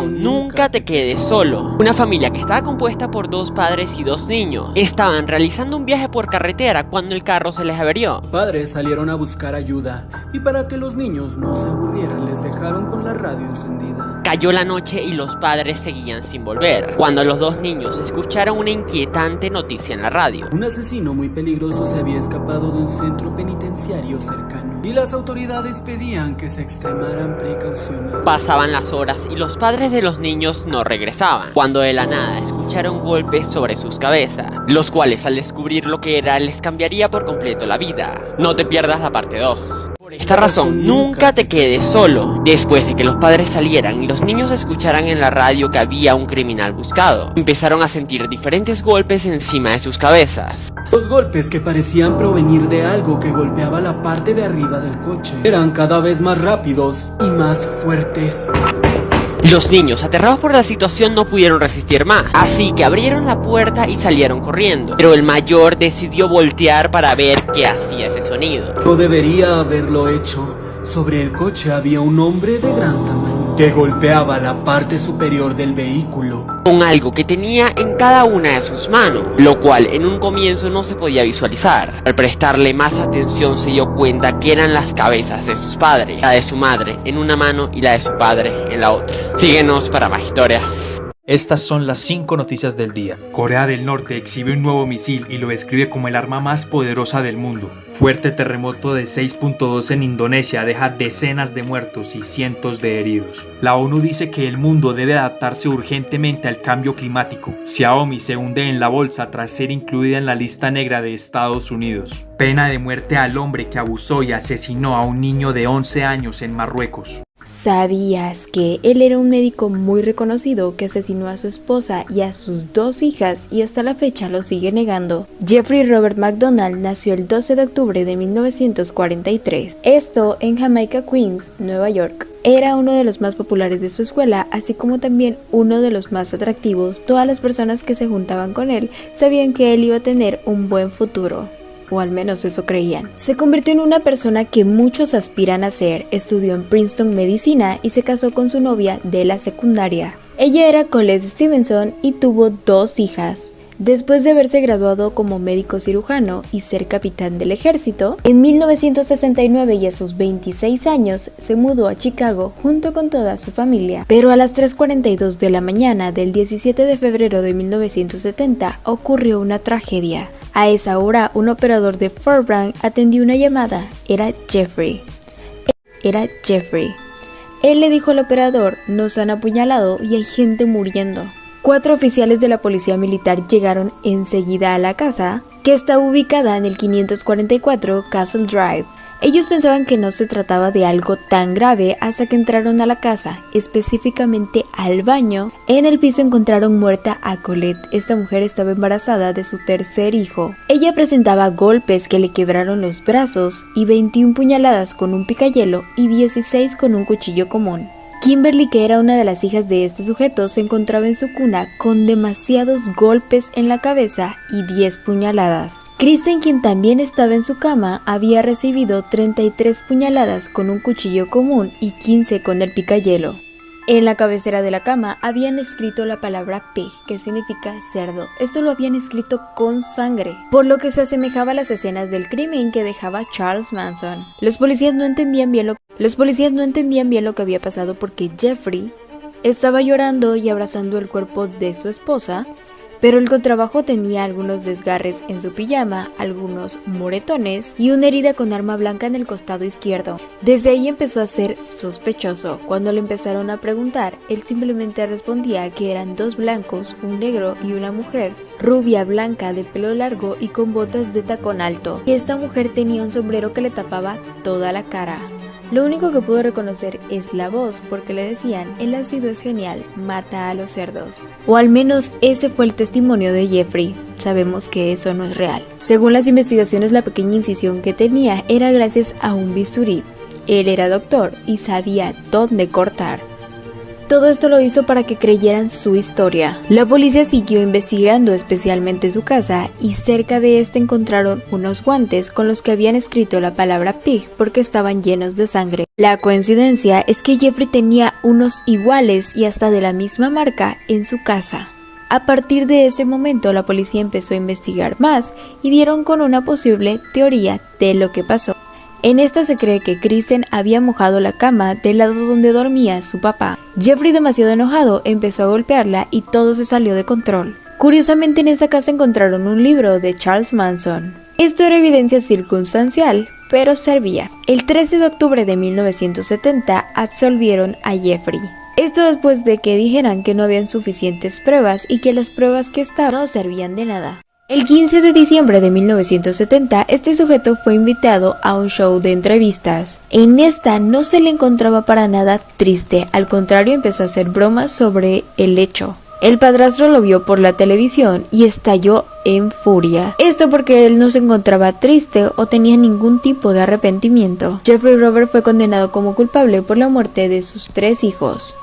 Nunca te quedes solo. Una familia que estaba compuesta por 2 padres y 2 niños estaban realizando un viaje por carretera cuando el carro se les averió. Padres salieron a buscar ayuda y para que los niños no se aburrieran les dejaron con la radio encendida. Cayó la noche y los padres seguían sin volver, cuando los 2 niños escucharon una inquietante noticia en la radio. Un asesino muy peligroso se había escapado de un centro penitenciario cercano y las autoridades pedían que se extremaran precauciones. Pasaban las horas y los padres de los niños no regresaban, cuando de la nada escucharon golpes sobre sus cabezas, los cuales al descubrir lo que era les cambiaría por completo la vida. No te pierdas la parte 2. Por esta razón, nunca te quedes solo. Después de que los padres salieran y los niños escucharan en la radio que había un criminal buscado, empezaron a sentir diferentes golpes encima de sus cabezas. Los golpes, que parecían provenir de algo que golpeaba la parte de arriba del coche, eran cada vez más rápidos y más fuertes. Los niños, aterrados por la situación, no pudieron resistir más, así que abrieron la puerta y salieron corriendo. Pero el mayor decidió voltear para ver qué hacía ese sonido. No debería haberlo hecho. Sobre el coche había un hombre de gran tamaño que golpeaba la parte superior del vehículo con algo que tenía en cada una de sus manos, lo cual en un comienzo no se podía visualizar. Al prestarle más atención se dio cuenta que eran las cabezas de sus padres, la de su madre en una mano y la de su padre en la otra. Síguenos para más historias. Estas son las 5 noticias del día. Corea del Norte exhibe un nuevo misil y lo describe como el arma más poderosa del mundo. Fuerte terremoto de 6.2 en Indonesia deja decenas de muertos y cientos de heridos. La ONU dice que el mundo debe adaptarse urgentemente al cambio climático. Xiaomi se hunde en la bolsa tras ser incluida en la lista negra de Estados Unidos. Pena de muerte al hombre que abusó y asesinó a un niño de 11 años en Marruecos. ¿Sabías que él era un médico muy reconocido que asesinó a su esposa y a sus 2 hijas y hasta la fecha lo sigue negando? Jeffrey Robert McDonald nació el 12 de octubre de 1943. Esto en Jamaica, Queens, Nueva York. Era uno de los más populares de su escuela, así como también uno de los más atractivos. Todas las personas que se juntaban con él sabían que él iba a tener un buen futuro, o al menos eso creían. Se convirtió en una persona que muchos aspiran a ser. Estudió en Princeton Medicina y se casó con su novia de la secundaria. Ella era Colette Stevenson y tuvo 2 hijas. Después de haberse graduado como médico cirujano y ser capitán del ejército, en 1969 y a sus 26 años se mudó a Chicago junto con toda su familia. Pero a las 3:42 de la mañana del 17 de febrero de 1970 ocurrió una tragedia. A esa hora, un operador de Fort Bragg atendió una llamada. Era Jeffrey. Él le dijo al operador: "Nos han apuñalado y hay gente muriendo". 4 oficiales de la policía militar llegaron enseguida a la casa, que está ubicada en el 544 Castle Drive. Ellos pensaban que no se trataba de algo tan grave hasta que entraron a la casa, específicamente al baño. En el piso encontraron muerta a Colette. Esta mujer estaba embarazada de su 3er hijo. Ella presentaba golpes que le quebraron los brazos y 21 puñaladas con un picayelo y 16 con un cuchillo común. Kimberly, que era una de las hijas de este sujeto, se encontraba en su cuna con demasiados golpes en la cabeza y 10 puñaladas. Kristen, quien también estaba en su cama, había recibido 33 puñaladas con un cuchillo común y 15 con el picayelo. En la cabecera de la cama habían escrito la palabra pig, que significa cerdo. Esto lo habían escrito con sangre, por lo que se asemejaba a las escenas del crimen que dejaba Charles Manson. Los policías no entendían bien lo que había pasado porque Jeffrey estaba llorando y abrazando el cuerpo de su esposa, pero el contrabajo tenía algunos desgarres en su pijama, algunos moretones y una herida con arma blanca en el costado izquierdo. Desde ahí empezó a ser sospechoso. Cuando le empezaron a preguntar, él simplemente respondía que eran 2 blancos, un negro y una mujer, rubia, blanca, de pelo largo y con botas de tacón alto, que esta mujer tenía un sombrero que le tapaba toda la cara. Lo único que pudo reconocer es la voz, porque le decían: "El ácido es genial, mata a los cerdos". O al menos ese fue el testimonio de Jeffrey. Sabemos que eso no es real. Según las investigaciones, la pequeña incisión que tenía era gracias a un bisturí. Él era doctor y sabía dónde cortar. todo esto lo hizo para que creyeran su historia. La policía siguió investigando especialmente su casa y cerca de este encontraron unos guantes con los que habían escrito la palabra pig porque estaban llenos de sangre. La coincidencia es que Jeffrey tenía unos iguales y hasta de la misma marca en su casa. A partir de ese momento la policía empezó a investigar más y dieron con una posible teoría de lo que pasó. En esta se cree que Kristen había mojado la cama del lado donde dormía su papá. Jeffrey, demasiado enojado, empezó a golpearla y todo se salió de control. Curiosamente, en esta casa encontraron un libro de Charles Manson. Esto era evidencia circunstancial, pero servía. El 13 de octubre de 1970 absolvieron a Jeffrey. Esto después de que dijeran que no habían suficientes pruebas y que las pruebas que estaban no servían de nada. El 15 de diciembre de 1970, este sujeto fue invitado a un show de entrevistas. En esta no se le encontraba para nada triste, al contrario empezó a hacer bromas sobre el hecho. El padrastro lo vio por la televisión y estalló en furia. Esto porque él no se encontraba triste o tenía ningún tipo de arrepentimiento. Jeffrey Robert fue condenado como culpable por la muerte de sus 3 hijos.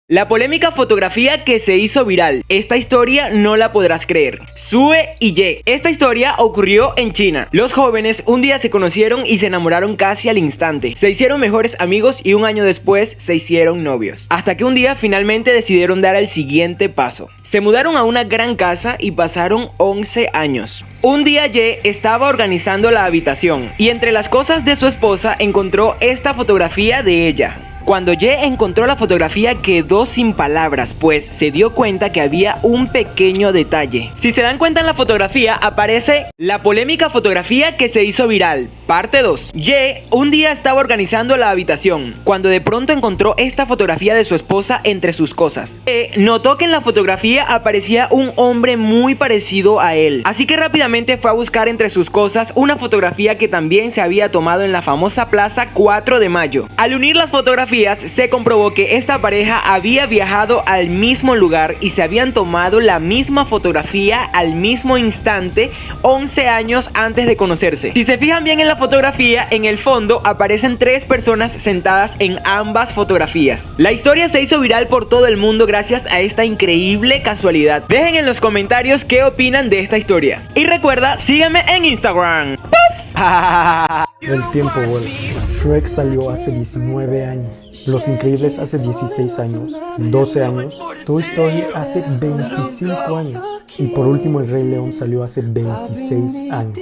La polémica fotografía que se hizo viral. Esta historia no la podrás creer. Sue y Ye. Esta historia ocurrió en China. Los jóvenes un día se conocieron y se enamoraron casi al instante. Se hicieron mejores amigos y un año después se hicieron novios. Hasta que un día finalmente decidieron dar el siguiente paso. Se mudaron a una gran casa y pasaron 11 años. Un día Ye estaba organizando la habitación y entre las cosas de su esposa encontró esta fotografía de ella. Cuando Ye encontró la fotografía quedó sin palabras, pues se dio cuenta que había un pequeño detalle. Si se dan cuenta en la fotografía aparece la polémica fotografía que se hizo viral, parte 2. Ye un día estaba organizando la habitación, cuando de pronto encontró esta fotografía de su esposa entre sus cosas. Ye notó que en la fotografía aparecía un hombre muy parecido a él, así que rápidamente fue a buscar entre sus cosas una fotografía que también se había tomado en la famosa plaza 4 de mayo. Al unir las fotografías se comprobó que esta pareja había viajado al mismo lugar y se habían tomado la misma fotografía al mismo instante 11 años antes de conocerse. Si se fijan bien en la fotografía, en el fondo aparecen 3 personas sentadas en ambas fotografías. La historia se hizo viral por todo el mundo gracias a esta increíble casualidad. Dejen en los comentarios qué opinan de esta historia. Y recuerda, sígueme en Instagram. El tiempo vuela. Shrek salió hace 19 años. Los Increíbles hace 16 años, 12 años, Toy Story hace 25 años y por último El Rey León salió hace 26 años.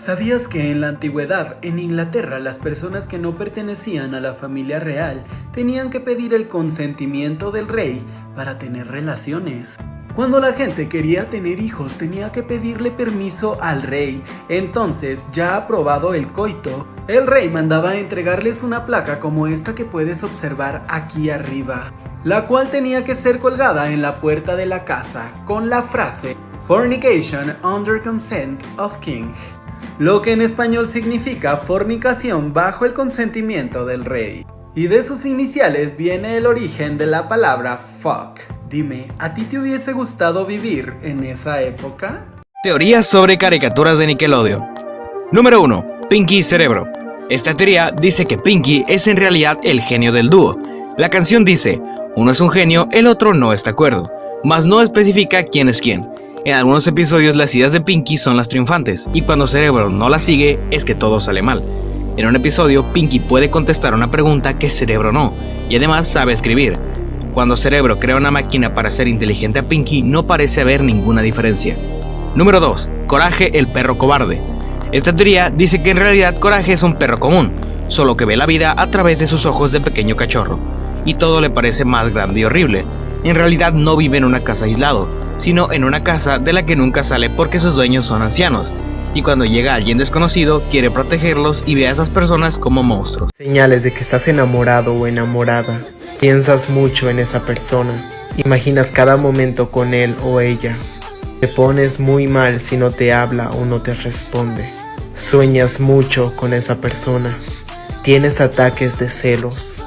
¿Sabías que en la antigüedad, en Inglaterra, las personas que no pertenecían a la familia real tenían que pedir el consentimiento del rey para tener relaciones? Cuando la gente quería tener hijos tenía que pedirle permiso al rey. Entonces, ya aprobado el coito, el rey mandaba a entregarles una placa como esta que puedes observar aquí arriba, la cual tenía que ser colgada en la puerta de la casa con la frase Fornication under consent of king, lo que en español significa fornicación bajo el consentimiento del rey. Y de sus iniciales viene el origen de la palabra fuck. Dime, ¿a ti te hubiese gustado vivir en esa época? Teorías sobre caricaturas de Nickelodeon. Número 1. Pinky y Cerebro. Esta teoría dice que Pinky es en realidad el genio del dúo. La canción dice, uno es un genio, el otro no está de acuerdo, mas no especifica quién es quién. En algunos episodios las ideas de Pinky son las triunfantes, y cuando Cerebro no las sigue, es que todo sale mal. En un episodio, Pinky puede contestar una pregunta que Cerebro no, y además sabe escribir. Cuando Cerebro crea una máquina para hacer inteligente a Pinky, no parece haber ninguna diferencia. Número 2. Coraje, el perro cobarde. Esta teoría dice que en realidad Coraje es un perro común, solo que ve la vida a través de sus ojos de pequeño cachorro, y todo le parece más grande y horrible. En realidad no vive en una casa aislado, sino en una casa de la que nunca sale porque sus dueños son ancianos, y cuando llega alguien desconocido quiere protegerlos y ve a esas personas como monstruos. Señales de que estás enamorado o enamorada. Piensas mucho en esa persona, imaginas cada momento con él o ella. Te pones muy mal si no te habla o no te responde. Sueñas mucho con esa persona. Tienes ataques de celos.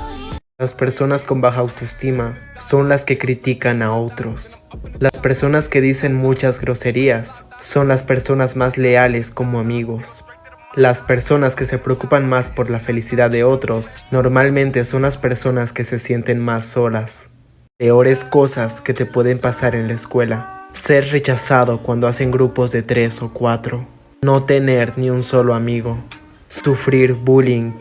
Las personas con baja autoestima son las que critican a otros. Las personas que dicen muchas groserías son las personas más leales como amigos. Las personas que se preocupan más por la felicidad de otros normalmente son las personas que se sienten más solas. Peores cosas que te pueden pasar en la escuela: ser rechazado cuando hacen grupos de 3 o 4, no tener ni un solo amigo, sufrir bullying,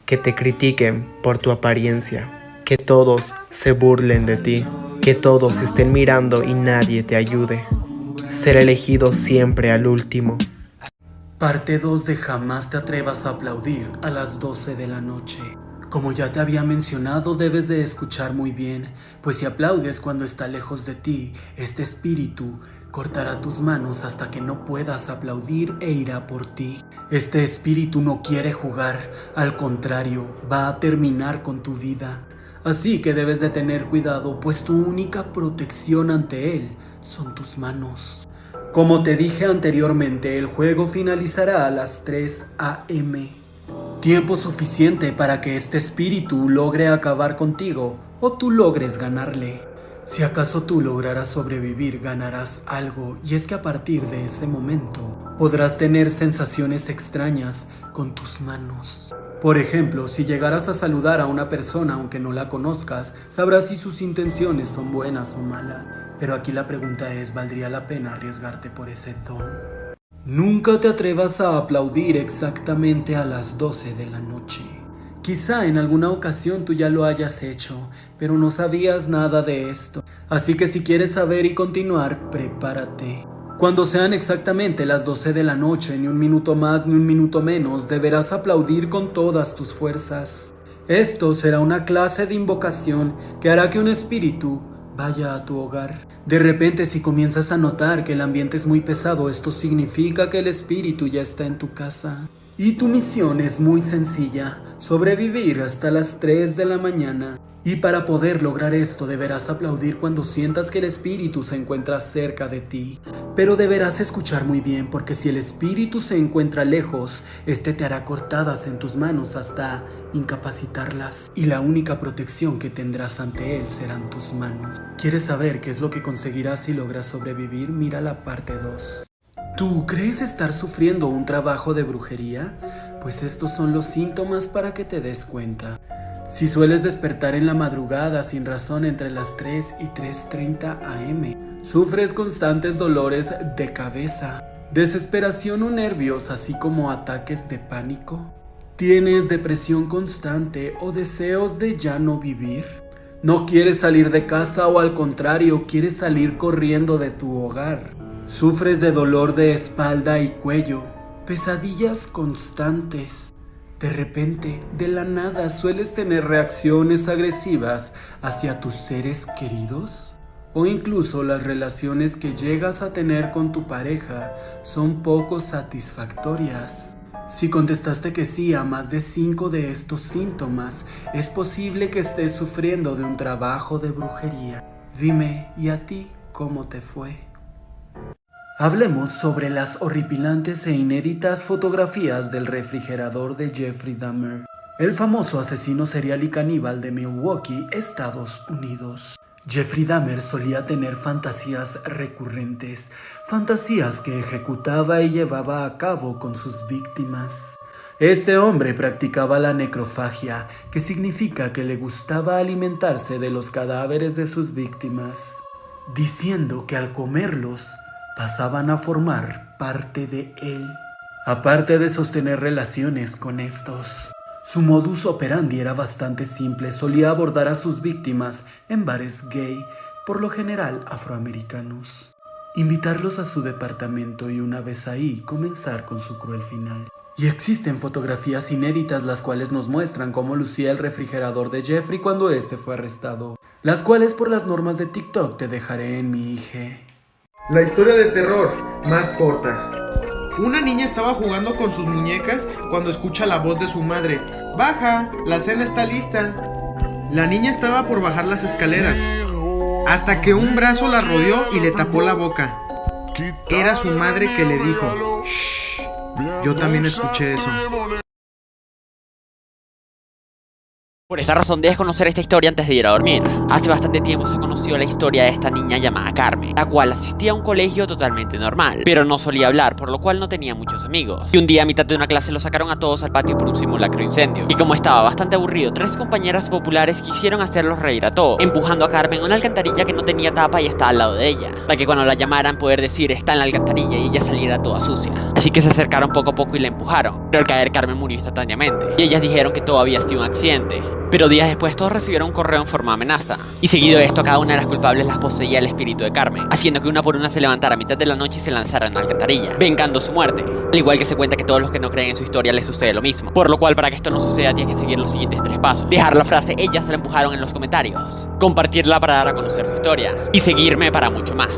que te critiquen por tu apariencia, que todos se burlen de ti, que todos estén mirando y nadie te ayude, ser elegido siempre al último. Parte 2 de Jamás te atrevas a aplaudir a las 12 de la noche. Como ya te había mencionado, debes de escuchar muy bien, pues si aplaudes cuando está lejos de ti, este espíritu cortará tus manos hasta que no puedas aplaudir e irá por ti. Este espíritu no quiere jugar, al contrario, va a terminar con tu vida. Así que debes de tener cuidado, pues tu única protección ante él son tus manos. Como te dije anteriormente, el juego finalizará a las 3 a.m. Tiempo suficiente para que este espíritu logre acabar contigo o tú logres ganarle. Si acaso tú lograras sobrevivir, ganarás algo, y es que a partir de ese momento podrás tener sensaciones extrañas con tus manos. Por ejemplo, si llegaras a saludar a una persona aunque no la conozcas, sabrás si sus intenciones son buenas o malas. Pero aquí la pregunta es, ¿valdría la pena arriesgarte por ese don? Nunca te atrevas a aplaudir exactamente a las 12 de la noche. Quizá en alguna ocasión tú ya lo hayas hecho, pero no sabías nada de esto. Así que si quieres saber y continuar, prepárate. Cuando sean exactamente las 12 de la noche, ni un minuto más ni un minuto menos, deberás aplaudir con todas tus fuerzas. Esto será una clase de invocación que hará que un espíritu vaya a tu hogar. De repente, si comienzas a notar que el ambiente es muy pesado, esto significa que el espíritu ya está en tu casa. Y tu misión es muy sencilla: sobrevivir hasta las 3 de la mañana. Y para poder lograr esto deberás aplaudir cuando sientas que el espíritu se encuentra cerca de ti. Pero deberás escuchar muy bien, porque si el espíritu se encuentra lejos, este te hará cortadas en tus manos hasta incapacitarlas. Y la única protección que tendrás ante él serán tus manos. ¿Quieres saber qué es lo que conseguirás si logras sobrevivir? Mira la parte 2. ¿Tú crees estar sufriendo un trabajo de brujería? Pues estos son los síntomas para que te des cuenta. Si sueles despertar en la madrugada sin razón entre las 3 y 3:30 am, sufres constantes dolores de cabeza, desesperación o nervios, así como ataques de pánico, tienes depresión constante o deseos de ya no vivir, no quieres salir de casa o al contrario, quieres salir corriendo de tu hogar, sufres de dolor de espalda y cuello, pesadillas constantes. De repente, de la nada, ¿sueles tener reacciones agresivas hacia tus seres queridos? O incluso las relaciones que llegas a tener con tu pareja son poco satisfactorias. Si contestaste que sí a más de 5 de estos síntomas, es posible que estés sufriendo de un trabajo de brujería. Dime, ¿y a ti cómo te fue? Hablemos sobre las horripilantes e inéditas fotografías del refrigerador de Jeffrey Dahmer, el famoso asesino serial y caníbal de Milwaukee, Estados Unidos. Jeffrey Dahmer solía tener fantasías recurrentes, fantasías que ejecutaba y llevaba a cabo con sus víctimas. Este hombre practicaba la necrofagia, que significa que le gustaba alimentarse de los cadáveres de sus víctimas, diciendo que al comerlos pasaban a formar parte de él. Aparte de sostener relaciones con estos, su modus operandi era bastante simple. Solía abordar a sus víctimas en bares gay, por lo general afroamericanos, invitarlos a su departamento y una vez ahí comenzar con su cruel final. Y existen fotografías inéditas las cuales nos muestran cómo lucía el refrigerador de Jeffrey cuando este fue arrestado, las cuales por las normas de TikTok te dejaré en mi IG. La historia de terror más corta. Una niña estaba jugando con sus muñecas cuando escucha la voz de su madre. ¡Baja! La cena está lista. La niña estaba por bajar las escaleras, hasta que un brazo la rodeó y le tapó la boca. Era su madre que le dijo: "Shh". Yo también escuché eso. Por esta razón debes conocer esta historia antes de ir a dormir. Hace bastante tiempo se conoció la historia de esta niña llamada Carmen, la cual asistía a un colegio totalmente normal, pero no solía hablar, por lo cual no tenía muchos amigos. Y un día a mitad de una clase lo sacaron a todos al patio por un simulacro de incendio. Y como estaba bastante aburrido, 3 compañeras populares quisieron hacerlos reír a todos, empujando a Carmen a una alcantarilla que no tenía tapa y estaba al lado de ella, para que cuando la llamaran poder decir está en la alcantarilla y ella saliera toda sucia. Así que se acercaron poco a poco y la empujaron, pero al caer Carmen murió instantáneamente. Y ellas dijeron que todo había sido un accidente. Pero días después todos recibieron un correo en forma de amenaza. Y seguido de esto, cada una de las culpables las poseía el espíritu de Carmen, haciendo que una por una se levantara a mitad de la noche y se lanzara en la alcantarilla, vengando su muerte. Al igual que se cuenta que todos los que no creen en su historia les sucede lo mismo. Por lo cual, para que esto no suceda, tienes que seguir los siguientes 3 pasos. Dejar la frase "ellas se la empujaron" en los comentarios, compartirla para dar a conocer su historia, y seguirme para mucho más.